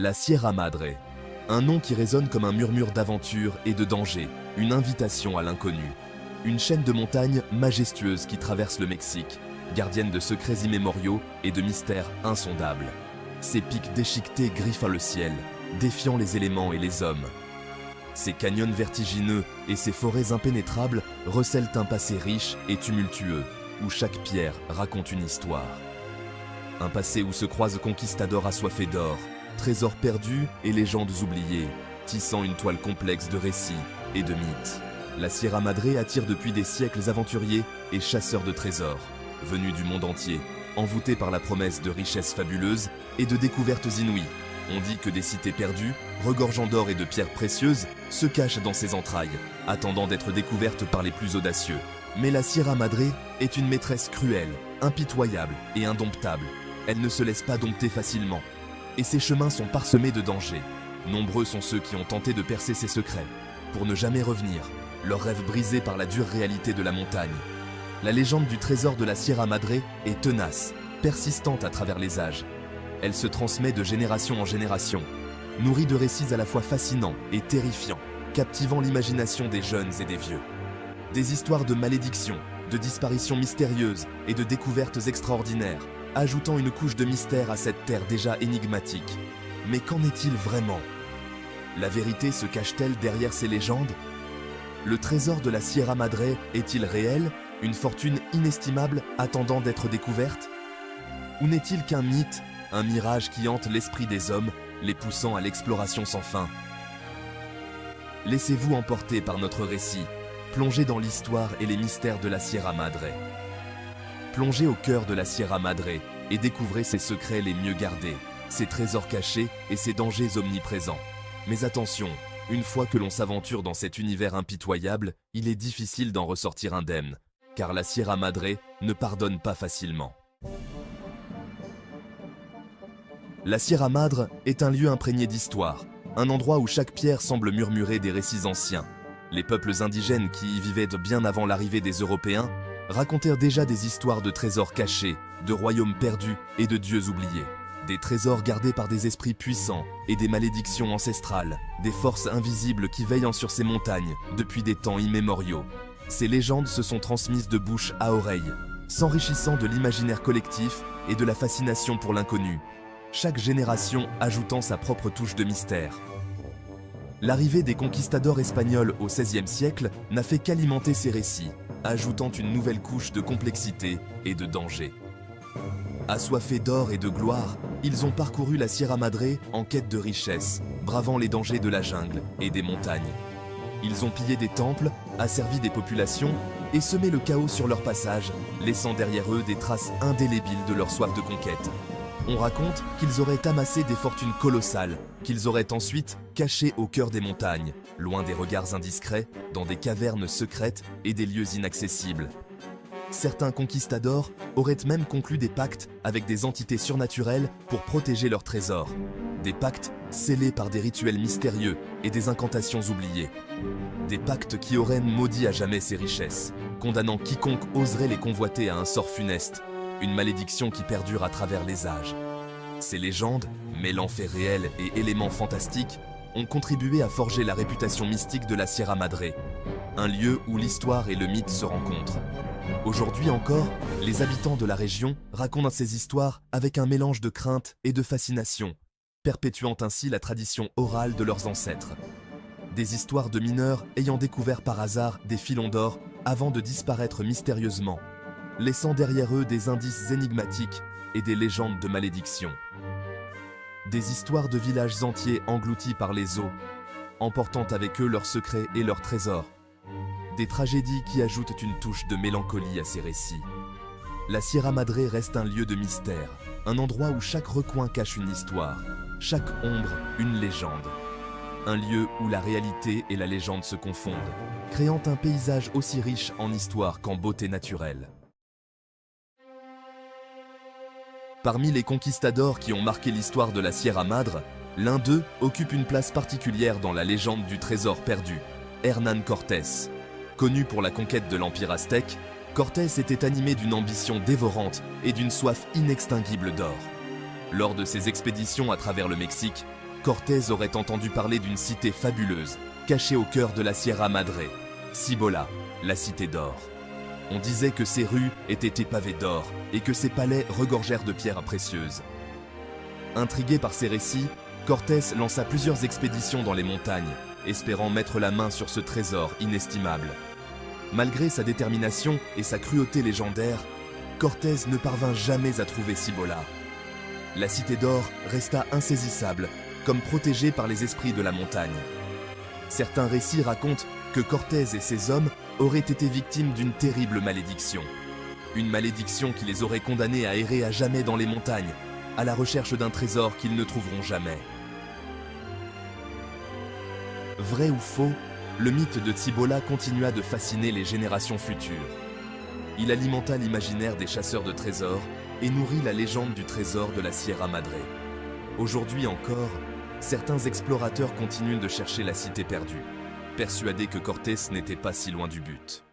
La Sierra Madre, un nom qui résonne comme un murmure d'aventure et de danger, une invitation à l'inconnu. Une chaîne de montagnes majestueuse qui traverse le Mexique, gardienne de secrets immémoriaux et de mystères insondables. Ses pics déchiquetés griffent le ciel, défiant les éléments et les hommes. Ses canyons vertigineux et ses forêts impénétrables recèlent un passé riche et tumultueux, où chaque pierre raconte une histoire. Un passé où se croisent conquistadors assoiffés d'or, trésors perdus et légendes oubliées, tissant une toile complexe de récits et de mythes. La Sierra Madre attire depuis des siècles aventuriers et chasseurs de trésors, venus du monde entier, envoûtés par la promesse de richesses fabuleuses et de découvertes inouïes. On dit que des cités perdues, regorgeant d'or et de pierres précieuses, se cachent dans ses entrailles, attendant d'être découvertes par les plus audacieux. Mais la Sierra Madre est une maîtresse cruelle, impitoyable et indomptable. Elle ne se laisse pas dompter facilement. Et ses chemins sont parsemés de dangers. Nombreux sont ceux qui ont tenté de percer ses secrets, pour ne jamais revenir, leurs rêves brisés par la dure réalité de la montagne. La légende du trésor de la Sierra Madre est tenace, persistante à travers les âges. Elle se transmet de génération en génération, nourrie de récits à la fois fascinants et terrifiants, captivant l'imagination des jeunes et des vieux. Des histoires de malédictions, de disparitions mystérieuses et de découvertes extraordinaires, ajoutant une couche de mystère à cette terre déjà énigmatique. Mais qu'en est-il vraiment? La vérité se cache-t-elle derrière ces légendes? Le trésor de la Sierra Madre est-il réel, une fortune inestimable attendant d'être découverte? Ou n'est-il qu'un mythe, un mirage qui hante l'esprit des hommes, les poussant à l'exploration sans fin? Laissez-vous emporter par notre récit, plongez dans l'histoire et les mystères de la Sierra Madre. Plongez au cœur de la Sierra Madre et découvrez ses secrets les mieux gardés, ses trésors cachés et ses dangers omniprésents. Mais attention, une fois que l'on s'aventure dans cet univers impitoyable, il est difficile d'en ressortir indemne, car la Sierra Madre ne pardonne pas facilement. La Sierra Madre est un lieu imprégné d'histoire, un endroit où chaque pierre semble murmurer des récits anciens. Les peuples indigènes qui y vivaient bien avant l'arrivée des Européens racontèrent déjà des histoires de trésors cachés, de royaumes perdus et de dieux oubliés. Des trésors gardés par des esprits puissants et des malédictions ancestrales, des forces invisibles qui veillent sur ces montagnes depuis des temps immémoriaux. Ces légendes se sont transmises de bouche à oreille, s'enrichissant de l'imaginaire collectif et de la fascination pour l'inconnu, chaque génération ajoutant sa propre touche de mystère. L'arrivée des conquistadors espagnols au XVIe siècle n'a fait qu'alimenter ces récits, ajoutant une nouvelle couche de complexité et de danger. Assoiffés d'or et de gloire, ils ont parcouru la Sierra Madre en quête de richesse, bravant les dangers de la jungle et des montagnes. Ils ont pillé des temples, asservi des populations et semé le chaos sur leur passage, laissant derrière eux des traces indélébiles de leur soif de conquête. On raconte qu'ils auraient amassé des fortunes colossales, qu'ils auraient ensuite cachées au cœur des montagnes, loin des regards indiscrets, dans des cavernes secrètes et des lieux inaccessibles. Certains conquistadors auraient même conclu des pactes avec des entités surnaturelles pour protéger leurs trésors. Des pactes scellés par des rituels mystérieux et des incantations oubliées. Des pactes qui auraient maudit à jamais ces richesses, condamnant quiconque oserait les convoiter à un sort funeste, une malédiction qui perdure à travers les âges. Ces légendes, mêlant faits réels et éléments fantastiques, ont contribué à forger la réputation mystique de la Sierra Madre, un lieu où l'histoire et le mythe se rencontrent. Aujourd'hui encore, les habitants de la région racontent ces histoires avec un mélange de crainte et de fascination, perpétuant ainsi la tradition orale de leurs ancêtres. Des histoires de mineurs ayant découvert par hasard des filons d'or avant de disparaître mystérieusement, laissant derrière eux des indices énigmatiques et des légendes de malédiction. Des histoires de villages entiers engloutis par les eaux, emportant avec eux leurs secrets et leurs trésors. Des tragédies qui ajoutent une touche de mélancolie à ces récits. La Sierra Madre reste un lieu de mystère, un endroit où chaque recoin cache une histoire, chaque ombre une légende. Un lieu où la réalité et la légende se confondent, créant un paysage aussi riche en histoire qu'en beauté naturelle. Parmi les conquistadors qui ont marqué l'histoire de la Sierra Madre, l'un d'eux occupe une place particulière dans la légende du trésor perdu, Hernán Cortés. Connu pour la conquête de l'Empire aztèque, Cortés était animé d'une ambition dévorante et d'une soif inextinguible d'or. Lors de ses expéditions à travers le Mexique, Cortés aurait entendu parler d'une cité fabuleuse, cachée au cœur de la Sierra Madre, Cibola, la cité d'or. On disait que ses rues étaient épavées d'or et que ses palais regorgèrent de pierres précieuses. Intrigué par ces récits, Cortés lança plusieurs expéditions dans les montagnes, espérant mettre la main sur ce trésor inestimable. Malgré sa détermination et sa cruauté légendaire, Cortés ne parvint jamais à trouver Cibola. La cité d'or resta insaisissable, comme protégée par les esprits de la montagne. Certains récits racontent que Cortés et ses hommes auraient été victimes d'une terrible malédiction. Une malédiction qui les aurait condamnés à errer à jamais dans les montagnes, à la recherche d'un trésor qu'ils ne trouveront jamais. Vrai ou faux, le mythe de Cibola continua de fasciner les générations futures. Il alimenta l'imaginaire des chasseurs de trésors et nourrit la légende du trésor de la Sierra Madre. Aujourd'hui encore, certains explorateurs continuent de chercher la cité perdue, persuadés que Cortés n'était pas si loin du but.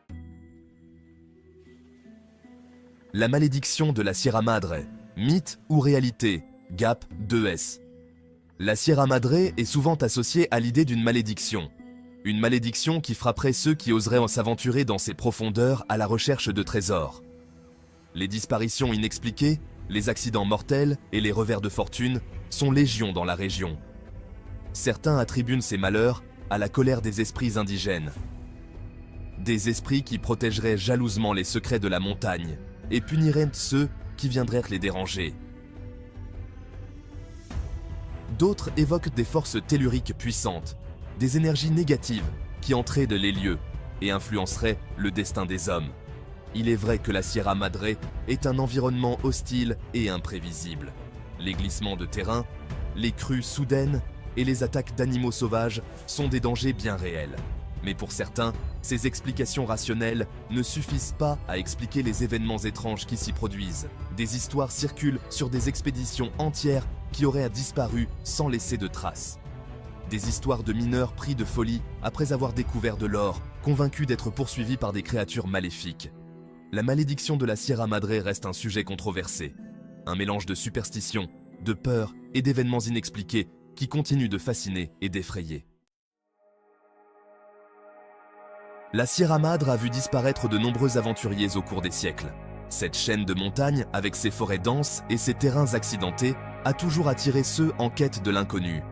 La malédiction de la Sierra Madre, mythe ou réalité? Gap 2S. La Sierra Madre est souvent associée à l'idée d'une malédiction. Une malédiction qui frapperait ceux qui oseraient s'aventurer dans ses profondeurs à la recherche de trésors. Les disparitions inexpliquées, les accidents mortels et les revers de fortune sont légion dans la région. Certains attribuent ces malheurs à la colère des esprits indigènes. Des esprits qui protégeraient jalousement les secrets de la montagne et puniraient ceux qui viendraient les déranger. D'autres évoquent des forces telluriques puissantes, des énergies négatives qui entraient de les lieux et influenceraient le destin des hommes. Il est vrai que la Sierra Madre est un environnement hostile et imprévisible. Les glissements de terrain, les crues soudaines et les attaques d'animaux sauvages sont des dangers bien réels. Mais pour certains, ces explications rationnelles ne suffisent pas à expliquer les événements étranges qui s'y produisent. Des histoires circulent sur des expéditions entières qui auraient disparu sans laisser de traces. Des histoires de mineurs pris de folie après avoir découvert de l'or, convaincus d'être poursuivis par des créatures maléfiques. La malédiction de la Sierra Madre reste un sujet controversé. Un mélange de superstitions, de peur et d'événements inexpliqués qui continuent de fasciner et d'effrayer. La Sierra Madre a vu disparaître de nombreux aventuriers au cours des siècles. Cette chaîne de montagnes, avec ses forêts denses et ses terrains accidentés, a toujours attiré ceux en quête de l'inconnu.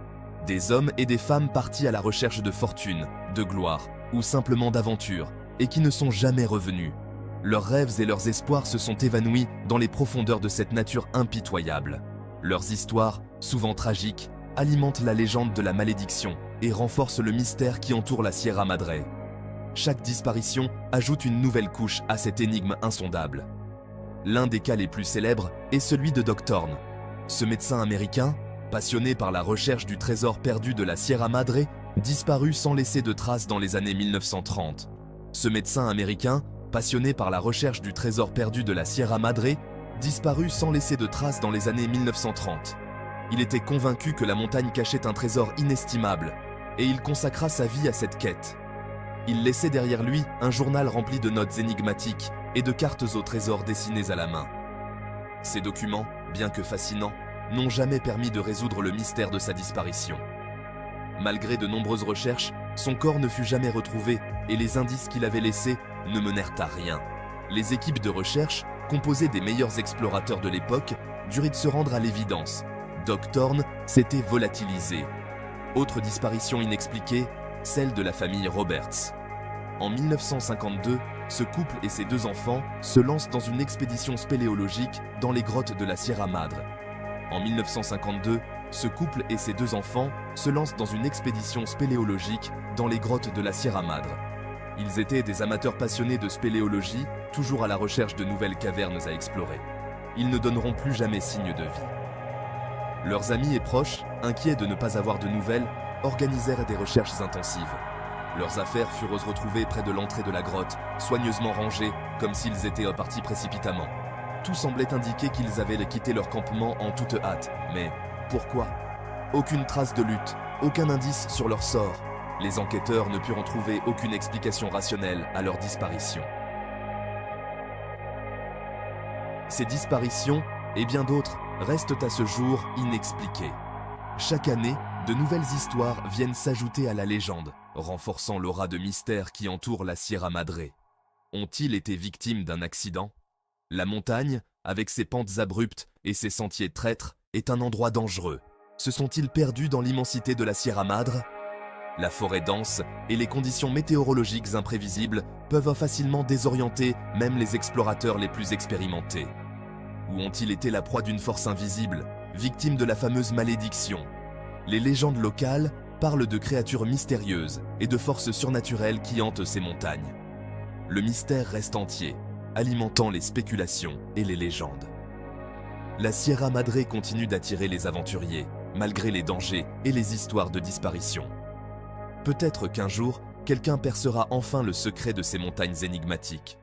Des hommes et des femmes partis à la recherche de fortune, de gloire ou simplement d'aventure, et qui ne sont jamais revenus. Leurs rêves et leurs espoirs se sont évanouis dans les profondeurs de cette nature impitoyable. Leurs histoires, souvent tragiques, alimentent la légende de la malédiction et renforcent le mystère qui entoure la Sierra Madre. Chaque disparition ajoute une nouvelle couche à cette énigme insondable. L'un des cas les plus célèbres est celui de Doc Thorne. Ce médecin américain, passionné par la recherche du trésor perdu de la Sierra Madre, disparut sans laisser de traces dans les années 1930. Ce médecin américain, passionné par la recherche du trésor perdu de la Sierra Madre, disparut sans laisser de traces dans les années 1930. Il était convaincu que la montagne cachait un trésor inestimable, et il consacra sa vie à cette quête. Il laissait derrière lui un journal rempli de notes énigmatiques et de cartes au trésor dessinées à la main. Ces documents, bien que fascinants, n'ont jamais permis de résoudre le mystère de sa disparition. Malgré de nombreuses recherches, son corps ne fut jamais retrouvé et les indices qu'il avait laissés ne menèrent à rien. Les équipes de recherche, composées des meilleurs explorateurs de l'époque, durent se rendre à l'évidence. Doc Thorne s'était volatilisé. Autre disparition inexpliquée, celle de la famille Roberts. En 1952, ce couple et ses 2 enfants se lancent dans une expédition spéléologique dans les grottes de la Sierra Madre. En 1952, ce couple et ses 2 enfants se lancent dans une expédition spéléologique dans les grottes de la Sierra Madre. Ils étaient des amateurs passionnés de spéléologie, toujours à la recherche de nouvelles cavernes à explorer. Ils ne donneront plus jamais signe de vie. Leurs amis et proches, inquiets de ne pas avoir de nouvelles, organisèrent des recherches intensives. Leurs affaires furent retrouvées près de l'entrée de la grotte, soigneusement rangées, comme s'ils étaient partis précipitamment. Tout semblait indiquer qu'ils avaient quitté leur campement en toute hâte. Mais pourquoi? Aucune trace de lutte, aucun indice sur leur sort. Les enquêteurs ne purent en trouver aucune explication rationnelle à leur disparition. Ces disparitions, et bien d'autres, restent à ce jour inexpliquées. Chaque année, De nouvelles histoires viennent s'ajouter à la légende, renforçant l'aura de mystère qui entoure la Sierra Madre. Ont-ils été victimes d'un accident? La montagne, avec ses pentes abruptes et ses sentiers traîtres, est un endroit dangereux. Se sont-ils perdus dans l'immensité de la Sierra Madre? La forêt dense et les conditions météorologiques imprévisibles peuvent facilement désorienter même les explorateurs les plus expérimentés. Ou ont-ils été la proie d'une force invisible, victime de la fameuse malédiction? Les légendes locales parlent de créatures mystérieuses et de forces surnaturelles qui hantent ces montagnes. Le mystère reste entier, alimentant les spéculations et les légendes. La Sierra Madre continue d'attirer les aventuriers, malgré les dangers et les histoires de disparition. Peut-être qu'un jour, quelqu'un percera enfin le secret de ces montagnes énigmatiques.